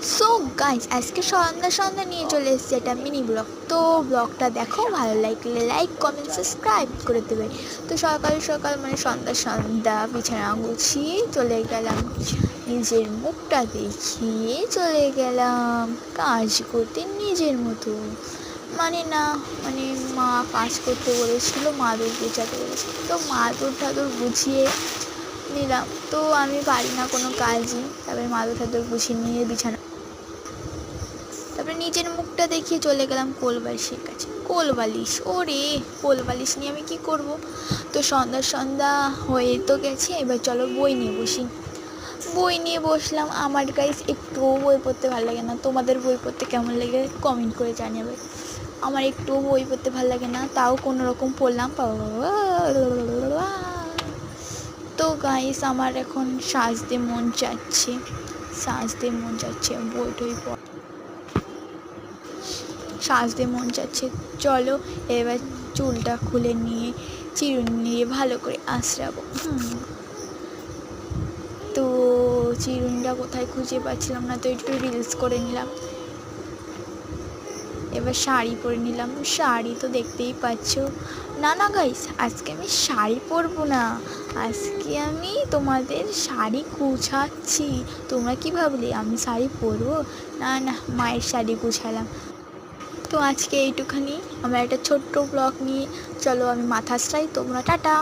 So guys আজকে সন্ধ্যা সন্ধ্যা নিয়ে চলে এসেছি একটা মিনি ব্লগ। তো ব্লগটা দেখো, ভালো লাগলে লাইক কমেন্ট সাবস্ক্রাইব করে দেবে। তো সকাল সকাল মানে সন্ধ্যা সন্ধ্যা বিছানা গুছিয়ে চলে গেলাম, নিজের মুখটা দেখিয়ে চলে গেলাম কাজ করতে নিজের মতো। মানে না, মানে মা কাজ করতে বলেছিল, মাদুর গুছাতে বলেছিল, তো মাদুর ঠাদুর গুছিয়ে নিলাম। তো আমি পারি না কোনো কাজই, তারপরে মাদুর ঠাদুর গুছিয়ে নিয়ে বিছানা, তারপরে নিজের মুখটা দেখিয়ে চলে গেলাম কোলবালিশের কাছে। কোলবালিশ, ওরে কোলবালিশ নিয়ে আমি কি করব? তো সন্ধ্যা সন্ধ্যা হয়ে তো গেছে, এবার চলো বই নিয়ে বসি। বই নিয়ে বসলাম। আমার গাইস একটুও বই পড়তে ভালো লাগে না। তোমাদের বই পড়তে কেমন লাগে কমেন্ট করে জানাবে। আমার একটুও বই পড়তে ভালো লাগে না, তাও কোনো রকম পড়লাম। তো গাইস আমার এখন সাজতে মন চাচ্ছে, বই টই সাজতে মন চাচ্ছে। চলো এবার চুলটা খুলে নিয়ে চিরুনি নিয়ে ভালো করে আঁচড়াবো। তো চিরুনিটা কোথায় খুঁজে পাচ্ছিলাম না, তো একটু রিলস করে নিলাম। এবার শাড়ি পরে নিলাম। শাড়ি তো দেখতেই পাচ্ছ। না না গাইস, আজকে আমি শাড়ি পরবো না, আজকে আমি তোমাদের শাড়ি গুছাচ্ছি। তোমরা কি ভাবলে আমি শাড়ি পরবো? না না, মায়ের শাড়ি গুছালাম। তো আজকে এইটুখানি আমার একটা ছোট্ট ব্লগ নিয়ে। চলো আমি মাথা আঁচড়াই, তোমরা টাটা।